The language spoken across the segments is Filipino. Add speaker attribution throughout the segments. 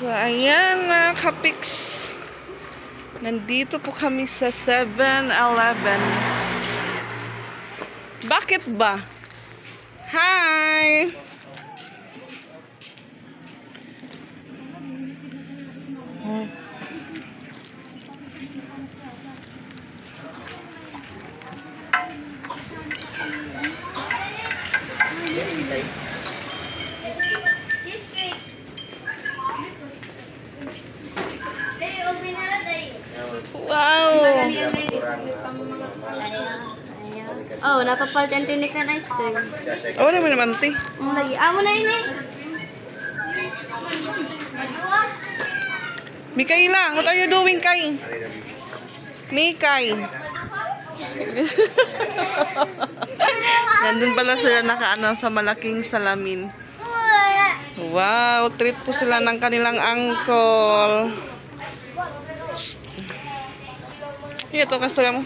Speaker 1: So, ayan mga kapiks. Nandito po kami sa 7-Eleven. Bakit ba? Hi! Wow!
Speaker 2: Oh, napapalitan tinik ng ice cream.
Speaker 1: Oh, naman naman, ti.
Speaker 2: Lagi. Amo na yun eh.
Speaker 1: Mikaela, what are you doing, Kai? Mikay. Nandun pala sila nakaano sa malaking salamin. Wow, treat po sila ng kanilang uncle. Ito, kastura mo.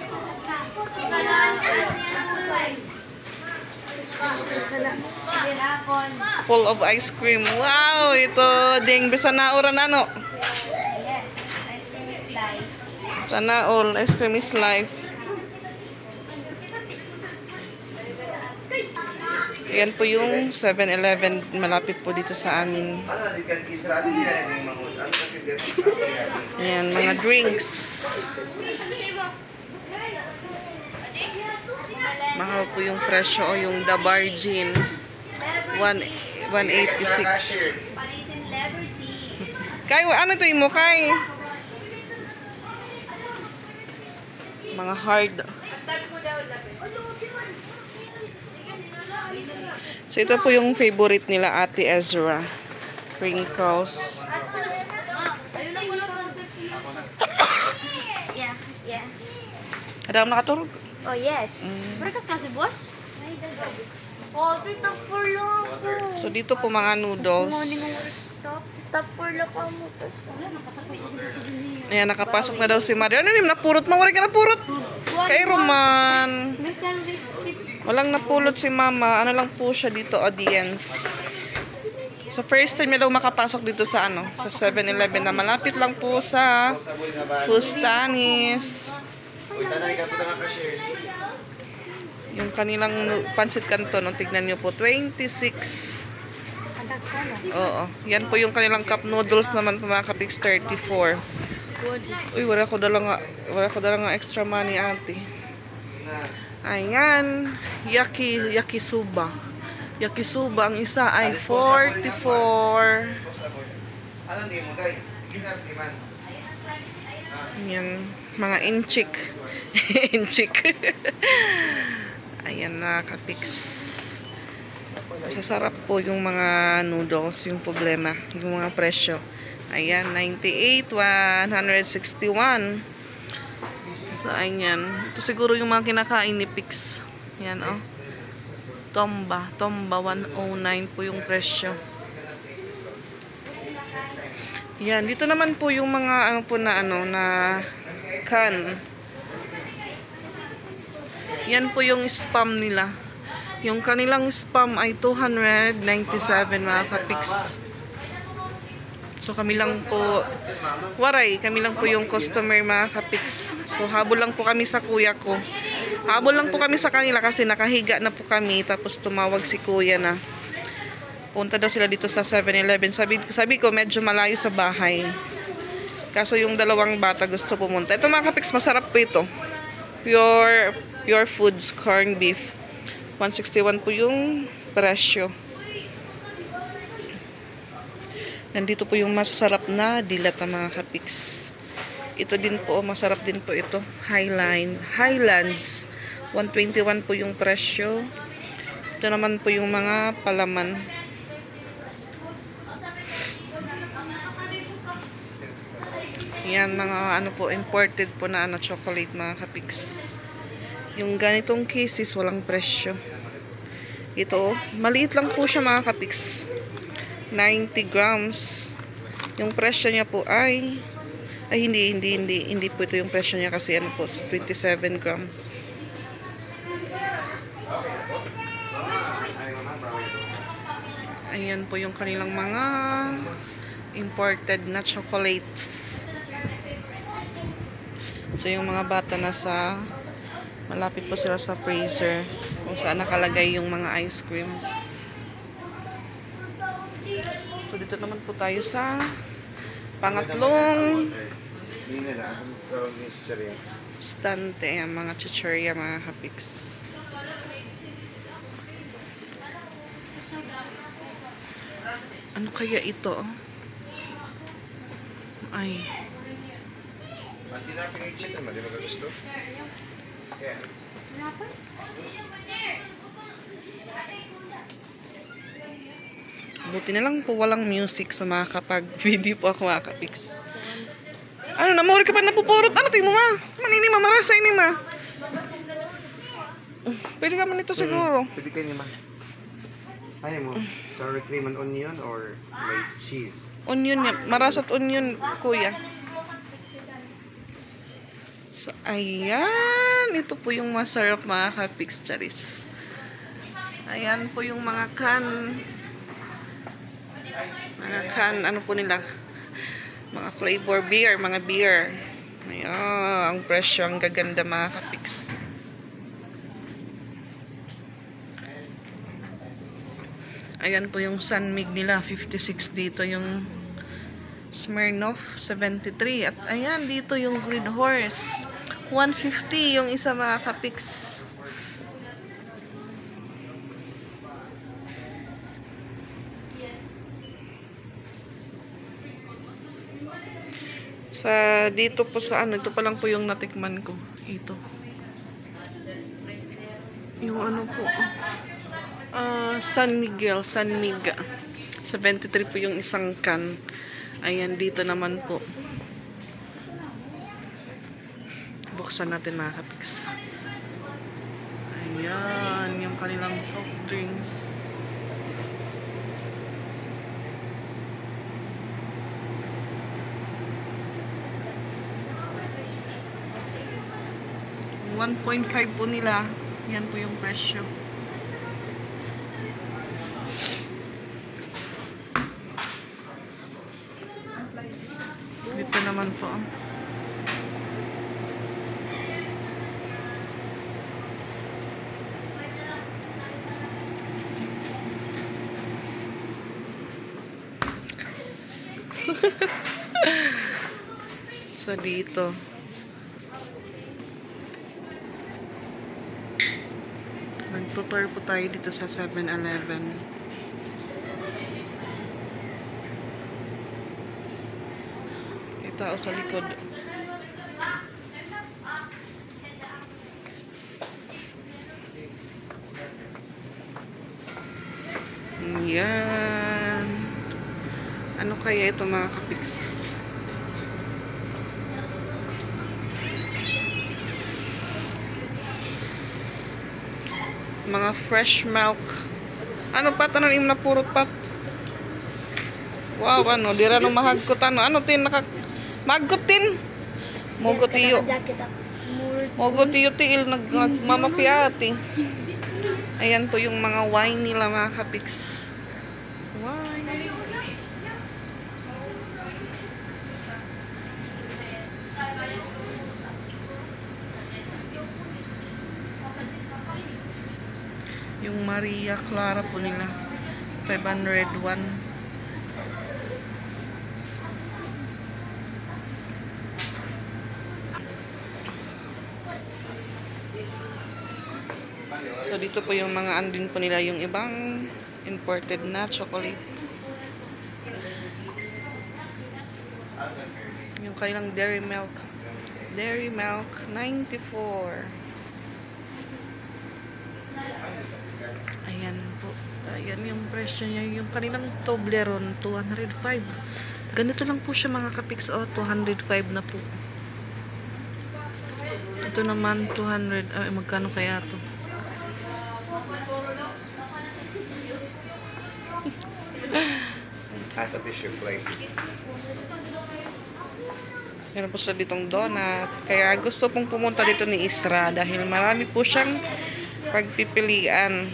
Speaker 1: Full of ice cream. Wow, ito ding bisa na ora nano.
Speaker 2: Yes, ice cream is life.
Speaker 1: Sana all ice cream is life. Yan po yung 7-Eleven malapit po dito sa amin. Ayan, mga drinks. Mahal po yung presyo o yung The Bargain. 186. Kay, ano ito mo, Kay? Mga hard. So, ito po yung favorite nila, Ate Ezra. Sprinkles.
Speaker 2: Yeah.
Speaker 1: Ada ang nakaturog?
Speaker 2: Oh, yes. Berapa klase, boss? Oh, top 4 lang ako.
Speaker 1: So, dito po mga noodles.
Speaker 2: Top 4 lang ako.
Speaker 1: Ayan, nakapasok na daw si Mario. Ano yung napurot? Mawari ka napurot. Kay Roman.
Speaker 2: Biscuit.
Speaker 1: Walang napulot si Mama. Ano lang po siya dito, audience. So, first time niya daw makapasok dito sa ano, sa 7-Eleven na malapit lang po sa Fustanis. Yung kanilang pancit canton, tignan nyo po, 26. Oo. Yan po yung kanilang cup noodles naman po mga kapiks, 34. Uy, wala ko dala nga extra money, ate. Ayan, yakisoba. Yakisoba, ang isa ay 44. Ayan, mga inchik. Inchik. Ayan na, kapiks. Masasarap po yung mga noodles, yung problema, yung mga presyo. Ayan, 98, 161. So, ayan. Ito siguro yung mga kinakain ni Pix. Ayan, oh. Tomba 109 po yung presyo. Ayan, dito naman po yung mga ano po na ano na can. Yan po yung spam nila. Yung kanilang spam ay 297 mga kapiks. So kami lang po, kami lang po yung customer mga kapiks. So habol lang po kami sa kuya ko. Habol lang po kami sa kanila kasi nakahiga na po kami. Tapos tumawag si kuya na punta daw sila dito sa 7-Eleven. Sabi ko medyo malayo sa bahay. Kaso yung dalawang bata gusto pumunta. Ito mga kapiks, masarap po ito. Pure Foods corn beef. 161 po yung presyo. Nandito po yung masasarap na dilat mga kapiks. Ito din po, masarap din po ito. Highlands. 121 po yung presyo. Ito naman po yung mga palaman. Yan, mga ano po, imported po na ano, chocolate mga kapiks. Yung ganitong cases, walang presyo. Ito, maliit lang po siya mga kapiks. 90 grams. Yung presyo niya po ay hindi po ito yung presyo niya kasi ano po, 27 grams. Ayan po yung kanilang mga imported na chocolates. So yung mga bata nasa malapit po sila sa freezer kung saan nakalagay yung mga ice cream. So dito naman po tayo sa pangatlong stante, ang mga chichirya, mga kapiks. Ano kaya ito? Ay.
Speaker 3: Hindi na pinag-check naman, di ba gusto? Yeah.
Speaker 1: Buti na lang po walang music sa mga kapag video po ako, mga kapiks. Ano, namahuli ka pa napupurot? Ano, tingin mo ma? Manini ma, marasay ni ma. Pwede ka man ito siguro.
Speaker 3: Pwede kayo naman. Ayaw mo, sour cream and onion or may cheese?
Speaker 1: Onion yan. Marasat onion, kuya. So, ayan. Ito po yung masarap, mga kapiks, charis. Ayan po yung mga can. Mga can, ano po nila? Mga flavor beer, mga beer. Ayan, ang presyo, ang gaganda, mga kapiks. Ayan po yung Sunmig nila, 56 dito yung Smirnoff, 73. At ayan, dito yung Green Horse, 150 yung isa, mga kapiks. Sa dito po sa ano, ito pa lang po yung natikman ko. Ito. Yung ano po. San Miguel, San Miga. 73 po yung isang can. Ayan, dito naman po. Buksan natin, mga kapiks. Ayan, yung kanilang soft drinks. $1.5 po nila. Yan po yung presyo. Dito naman po. So dito. Nagtutor po tayo dito sa 7-Eleven. Tao sa likod. Yan. Ano kaya ito, mga kapiks? Mga fresh milk. Ano pa? Tanong yung napurot pat? Wow, ano? Dira nung mahagkot. Ano tin? Maggutin. Mogotiyo. Mogotiyo tiil nagmamapiati. Ayan po yung mga wine nila, mga kapiks. Wine. Yung Maria Clara po nila. 501. So dito po yung mga andin po nila, yung ibang imported na chocolate. Yung kanilang dairy milk. Dairy milk 94. Ayan po. Ayan yung presyo niya. Yung kanilang Toblerone 205. Ganito lang po siya, mga kapiks. O, 205 na po. Ito naman 200. Ay, magkano kaya to?
Speaker 3: As a tissue place.
Speaker 1: Meron po sila ditong donut. Kaya gusto pong pumunta dito ni Isra dahil marami po siyang pagpipilian.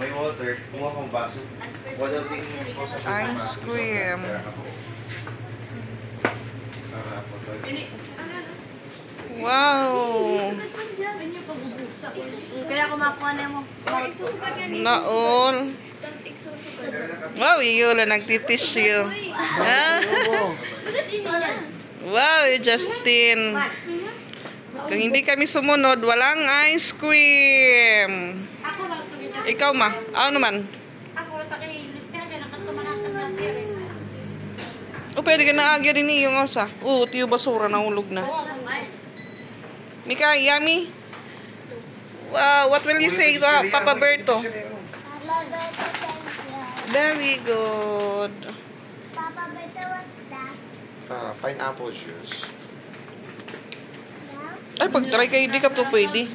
Speaker 3: May water. Kumuha kong baso. Wala ding
Speaker 1: Ice cream. Wow!
Speaker 2: Kaya kumakuha na mo.
Speaker 1: Naol. Wow, Yula, nagtitissue. Ah? Wow, Justin. Kung hindi kami sumunod, walang ice cream. Ikaw ma, ano naman? O pwede ka na agya rin yung osa. Oo, tiyo basura na ulog na. Mika, yummy? Wow, what will you say to Papa Berto? Very good.
Speaker 2: Papa, better what's that?
Speaker 3: Pineapple juice.
Speaker 1: Ay, pag-try kayo, di ka to pwede.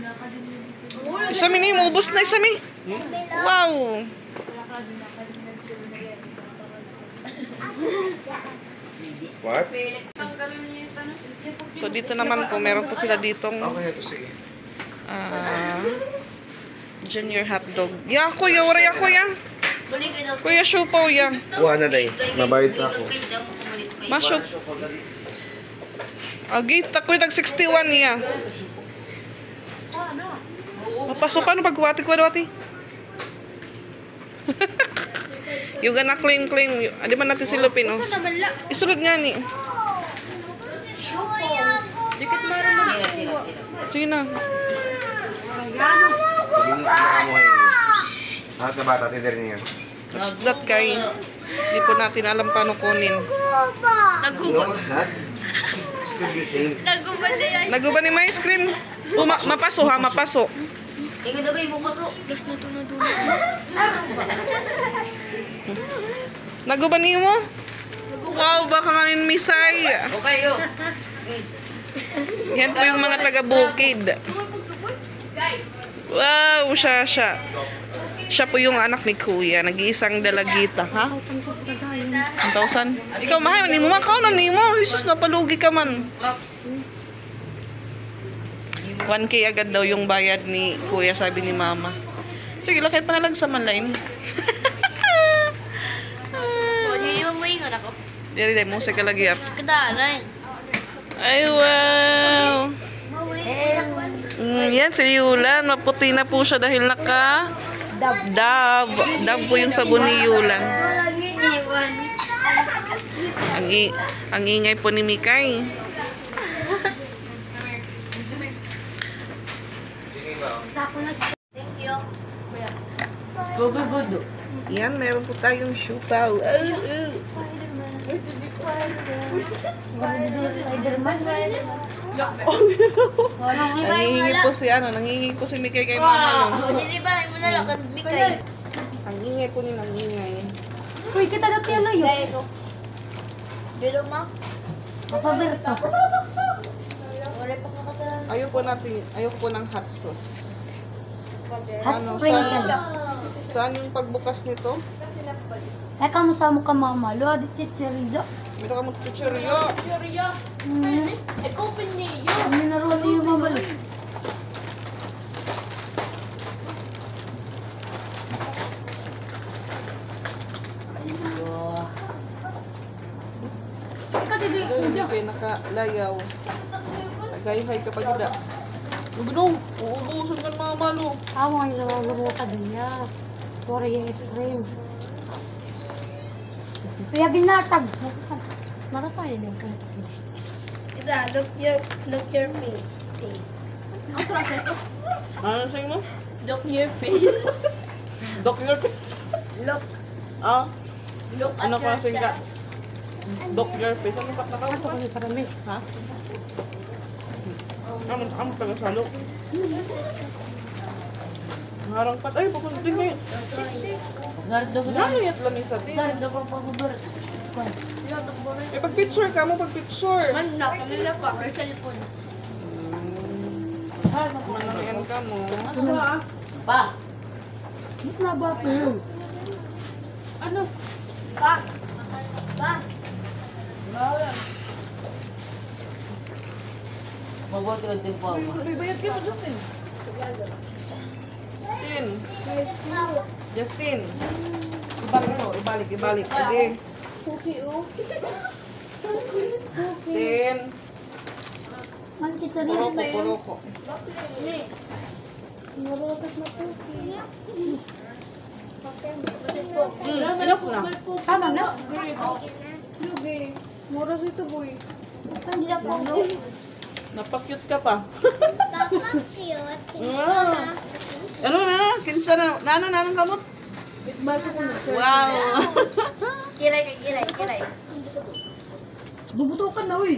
Speaker 1: Isa mi na, ubos na isa mi. Wow.
Speaker 3: What?
Speaker 1: So, dito naman po, meron po sila ditong
Speaker 3: Okay, ito sige.
Speaker 1: junior hotdog. Ya, kuya, waray ako ya. Kuya, siupaw ya.
Speaker 3: Kuha na day. Mabayad na ako.
Speaker 1: Masyo. Agit, ako'y nag-61 niya. Mapasok, paano pagkuwati ko, dati? Yung gana claim. Di ba natin silupin, oh? Isulod nga ni.
Speaker 2: Dikit mara mo.
Speaker 1: Sige na.
Speaker 3: Lahat na bata, tider niya.
Speaker 1: That kay, di po natin alam paano kunin.
Speaker 3: No, it's not. Still be same.
Speaker 1: Naguba ni ice cream. Mapaso ha, mapaso. Naguba ni mo? Wow, baka ngayon misay. Yan po yung mga taga-bukid. Wow, siya. Siya po yung anak ni Kuya. Nag-iisang dalagita, ha? 1,000? Ikaw, mahal, ni mo makaunan ni mo. Jesus, napalugi ka man. 1K agad daw yung bayad ni Kuya, sabi ni Mama. Sige, lakay pa na lang sa manline. Dili, musika lagi up. Ay, wow! Yan, si Yulan. Maputi na po siya dahil naka... Dab po yung sabon ni Yulan. Ang ingay po ni Mikay. Yan, meron po tayong siupaw. Nangihingi po si Mikay kay Mama. Ang ingay po nila, ang ingay.
Speaker 2: Uy, kita dati ano yun? Dito ma? Papaberto.
Speaker 1: Ayaw po ng hot sauce.
Speaker 2: Hot sprinkle.
Speaker 1: Saan yung pagbukas nito?
Speaker 2: Eh, kamusta mo ka mama? Luha di chichirizo.
Speaker 1: Meron ka mo chichiryo.
Speaker 2: Ano naroon yung mama?
Speaker 1: Hindi kayo nakalayaw. Nagayhay ka pa gida. Gunong, uubusan ka ng mga malo.
Speaker 2: Awang yung ka din niya. Sorry yung ice cream. Kaya ginatag. Marapay din ka. Look your face.
Speaker 1: Ano sa'yo mo?
Speaker 2: Look your face.
Speaker 1: Doctor.
Speaker 2: Look. Look
Speaker 1: Ano ka sa'yo ka? Doctor face. Ano ka nakaw?
Speaker 2: Ato ko ni karami.
Speaker 1: Ha? Ano taga-salo? Harang pat. Ay, papunting kayo. Ano yat lamisa, ti? Eh, pag-picture ka mo, pag-picture.
Speaker 2: Kanila pa. Cellphone.
Speaker 1: Manangian ka mo.
Speaker 2: Pa. Ano ba po yun?
Speaker 1: Ano?
Speaker 2: Pa. Pa.
Speaker 4: Mabuti ang timpo mo.
Speaker 1: May bayad ka mo, Justin. Tin. Justin. Ibalik. Okay.
Speaker 2: Cookie, oh.
Speaker 1: Tin.
Speaker 2: Manchita rin na yun.
Speaker 1: Puroko.
Speaker 2: Marosas na cookie.
Speaker 1: Enough na.
Speaker 2: Tama na. Lugi. Moros ito, boy. Hindi na po.
Speaker 1: Napakyut ka pa.
Speaker 2: Cute.
Speaker 1: Ano na? Kinsa na? Nanang kamot? Wow.
Speaker 2: Kiray. Bubutukan na, uy.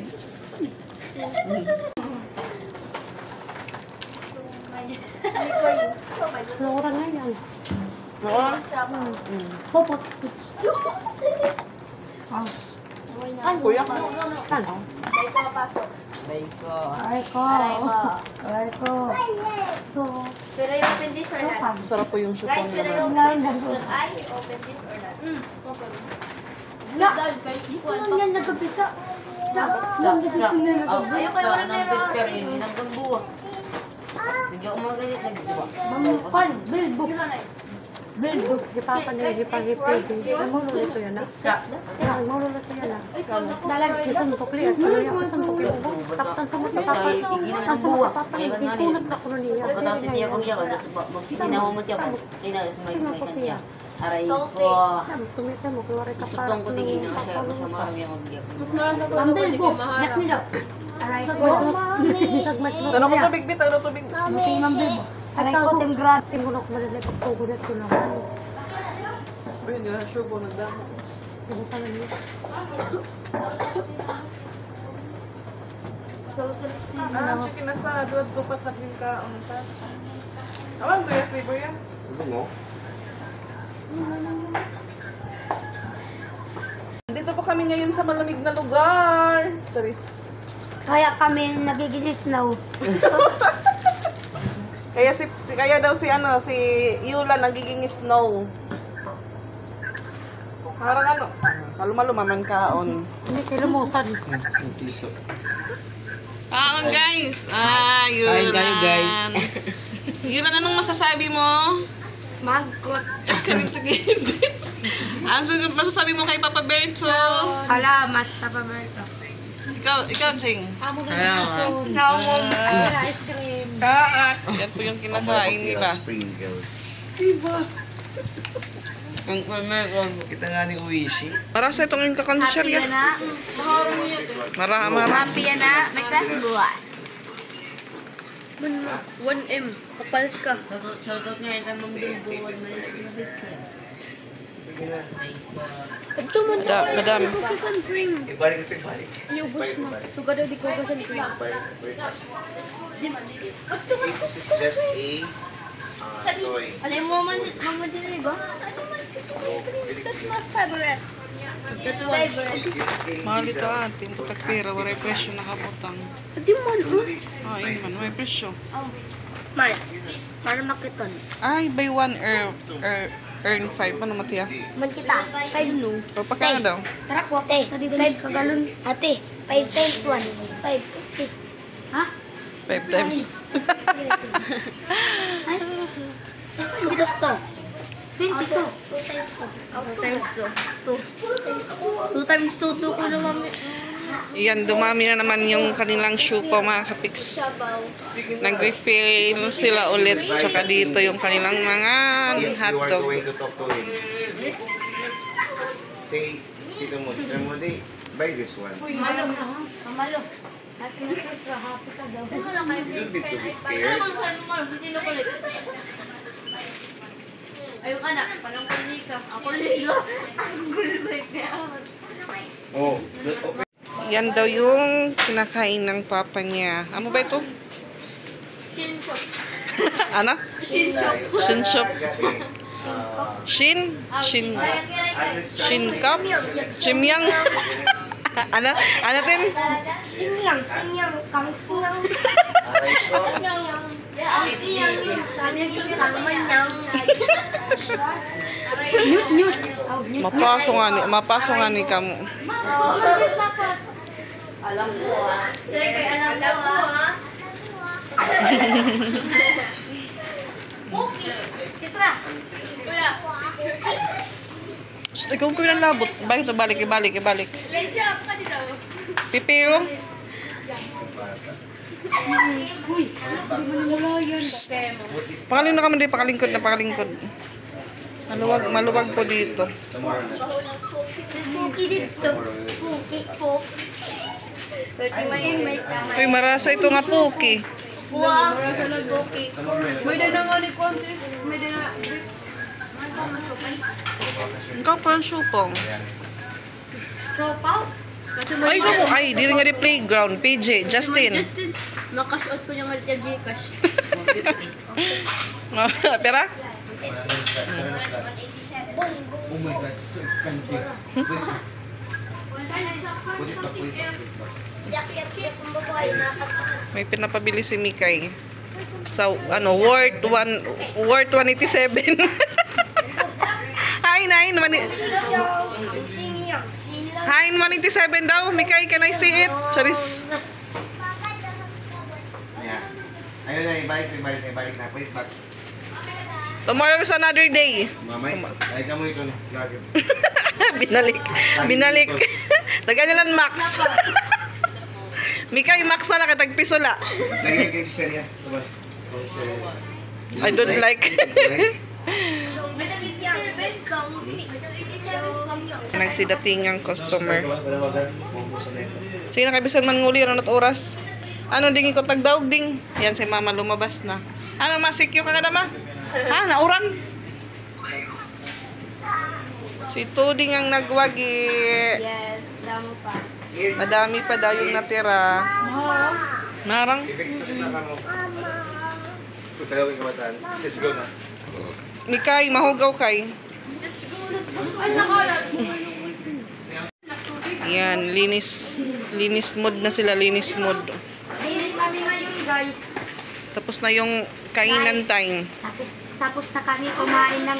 Speaker 5: Flora na yan.
Speaker 1: Oo.
Speaker 5: Popot.
Speaker 1: Kuya ka.
Speaker 5: Ano?
Speaker 4: Bay ko.
Speaker 5: Aray ko. So,
Speaker 2: Pero yung open this or not?
Speaker 1: Masarap po yung chupon
Speaker 2: Guys, pero
Speaker 1: naman.
Speaker 2: yung open this, should I open this or not?
Speaker 5: ano yan nagkapita?
Speaker 2: Ayun kayo rin
Speaker 4: Ng picture yun. Hanggang buwa. Bigla umagalit. Nagbuwa.
Speaker 5: Mamukan, billbook. Billbook, di pa pa nila, di pa gipigil. Namulo ito yan na. Namulo ito yan na. Dalag, isang tukli at ano yung isang tukli. Tapos sa mga papapan. Ang buwa. Ikunat na ko niya.
Speaker 4: Pagkatapos niya pagyaw. Ginawa mo tiya ba? May kanya. Aray ko.
Speaker 5: Tumita mo, kuwari ka pa.
Speaker 4: Tutong ko tingin na siya. Sa marami ang magyaw.
Speaker 5: Ang billbook, yak nila. Aray ko.
Speaker 1: Tanong ko tubig, bit. Ano tubig?
Speaker 5: Masing ang billbook. Aray ko, timgrad. Tingunok malalay pagpugulat ko naman.
Speaker 1: Uy, hindi na sure po nagdamo.
Speaker 5: Tingunok na niya.
Speaker 1: Chicken na sa doon ko patatin ka. Awan, to yung flavor yan.
Speaker 3: Ano mo?
Speaker 1: Dito po kami ngayon sa malamig na lugar. Charis.
Speaker 5: Kaya kami nagiging snow.
Speaker 1: Kaya kaya daw si Yula nagiging snow. Parang ano? Maluma-lumaman kaon.
Speaker 5: Hindi kilumusan.
Speaker 3: Dito.
Speaker 1: Kaon guys. Yula.
Speaker 4: Kain kayo, guys.
Speaker 1: Yula, anong masasabi mo?
Speaker 5: Magkot.
Speaker 1: Kaming tigid. Ano masasabi mo kay Papa Berto?
Speaker 5: Salamat sa pamerto.
Speaker 1: Ikaw, Jing.
Speaker 5: Naumum. Ice cream.
Speaker 1: Yan po yung kinakain nila.
Speaker 3: Sprinkles.
Speaker 1: Ang meron.
Speaker 3: Kita nga ni Uishi.
Speaker 1: Para sa itong yung kakondisyon
Speaker 2: Happy
Speaker 1: yan.
Speaker 2: na.
Speaker 1: Marama.
Speaker 2: Happy na. May class buwas. 1M. Kapal ka.
Speaker 4: Shoutout nga yung kanong bilbuwan.
Speaker 3: Sige na.
Speaker 1: Madami.
Speaker 3: Ibalik ito, ibalik.
Speaker 2: Suga daw di ko ba sa cream.
Speaker 3: This is just a toy.
Speaker 2: Alam mo mama din ba? That's my favorite. That's my favorite.
Speaker 1: Mahal ito atin. Putag pera. Waray presyo nakaputang.
Speaker 2: Di man,
Speaker 1: Ayun man. May presyo.
Speaker 2: Man, para makiton.
Speaker 1: Ay, buy one earn 5. Ano matiya?
Speaker 2: Man kita, 5 no.
Speaker 1: Pagpakana daw.
Speaker 2: Tara ko, 5 kagalon. Ate, 5 times 1. 5. Ha?
Speaker 1: 5 times.
Speaker 2: Ay? Hindi gusto. 22. 2 times 2. 2 times 2. 2 ko na mami.
Speaker 1: Iyan, dumami na naman yung kanilang syupa mga kapiks.
Speaker 2: Sabaw.
Speaker 1: Nag-refill sila ulit. Tsaka dito yung kanilang mga
Speaker 3: You are
Speaker 1: hotdog.
Speaker 3: going to talk to him. Say, Tito mo, buy this one.
Speaker 2: Mamalo. Mamalo. Happy na ka, happy ka daw.
Speaker 3: You don't need to be scared.
Speaker 2: Ayun anak, parang kulit ka. Ako ligo. Ang gulbay niya.
Speaker 3: Oh,
Speaker 1: Yan daw yung kinakain ng papa niya. Ano ba ito?
Speaker 2: Shinshop.
Speaker 1: Ano?
Speaker 2: Shinshop.
Speaker 1: Shinshop. Shin? Shinkap? Shimyang? Ano? Ano tin?
Speaker 2: Sinyang, kang sinyang. Sinyang. Ang sinyang yun, sabi yung kang manyang. Nyut.
Speaker 1: Mapaso nga ni kamo.
Speaker 4: Alam ko
Speaker 2: Sige, alam ko ha. Cookie. Sitra. Kuya.
Speaker 1: Shh, ikaw ko yung labot. Balik. Pipiro. Pakaling na kami dito, pakalingkod. Maluwag po dito.
Speaker 2: Puki dito. Puki.
Speaker 1: Uy, marasa ito nga puki.
Speaker 2: Wow. Marasa na puki.
Speaker 1: Ikaw pa ang supong.
Speaker 2: Sopaw.
Speaker 1: Ay, di rin nga di playground. PJ, Justin.
Speaker 2: Nakash out ko yung Gcash.
Speaker 1: Pera?
Speaker 3: Oh my God, it's too expensive. Put it back.
Speaker 2: Yak, kumbabae, nakatakan.
Speaker 1: May pinapabili si Mikay. Sa, worth 187. Hi, 187 daw. Mikay, can I see it? Charis.
Speaker 3: Yeah. Ayun na, ibalik na. Put it back.
Speaker 1: Tomorrow is another day.
Speaker 3: Mamay, ay ka mo ito. Lagi.
Speaker 1: Binalik. Taga nilang Max. Mikay, Max na nakatagpisula.
Speaker 3: Lagi kayo si Sheria.
Speaker 1: I don't like. Nagsidatingang customer. Sige na kabisan man nguli, ano nat oras? Ano dingin ko tagdaog ding? Yan si mama lumabas na. Ano masikyo ka kada ma? Ha, nauran? Si Tuding ang nagwagi.
Speaker 2: Yes, damo pa.
Speaker 1: Madami pa daw yung natira. Narang?
Speaker 3: Effectus na ka mo. Pagkagawin ka bataan. Let's go na.
Speaker 1: Mikay, mahugaw kay. Yan, linis mode na sila, linis mode.
Speaker 2: Linis kami ngayon, guys.
Speaker 1: Tapos na yung kainan time.
Speaker 2: Tapos na kami kumain ng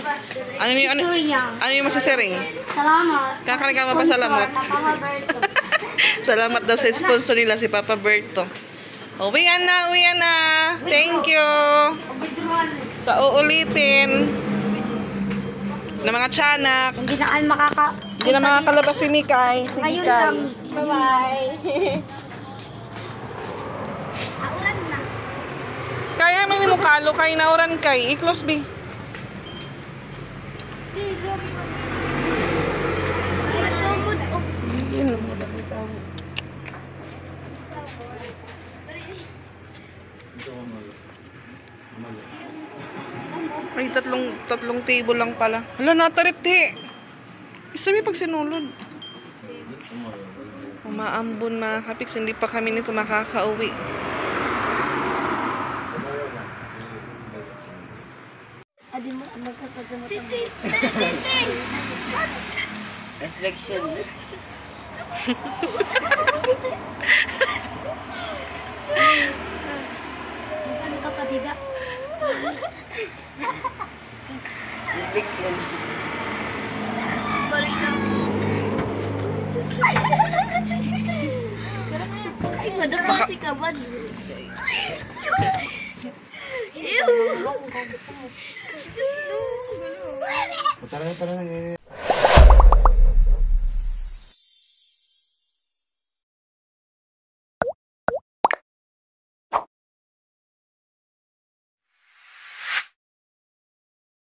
Speaker 1: Ano yung masasering?
Speaker 2: Salamat.
Speaker 1: Kakain ka mapasalamot.
Speaker 2: Papa Berto.
Speaker 1: Salamat daw sa sponsor nila, si Papa Berto. Uwian na. Thank you. Sa uulitin. Na mga tiyanak.
Speaker 2: Hindi na
Speaker 1: makakalabas si Mikay. Sige,
Speaker 2: Ngayon
Speaker 1: Kay.
Speaker 2: lang. Bye-bye. Auran na.
Speaker 1: Kaya may mo kalo kay nauran kay. I-close B. Ay, tatlong table lang pala. Hala, natariti. Isa may pag sinulod. Umaambon mga kapiks, hindi pa kami nito makakauwi.
Speaker 2: Adi mo, magkasagda mo tama.
Speaker 4: Reflection.
Speaker 2: Ano ka pa, Dida?
Speaker 4: Reflection.
Speaker 2: Balik na. Ay, madapa si Kabad. Ew!
Speaker 3: Tara na.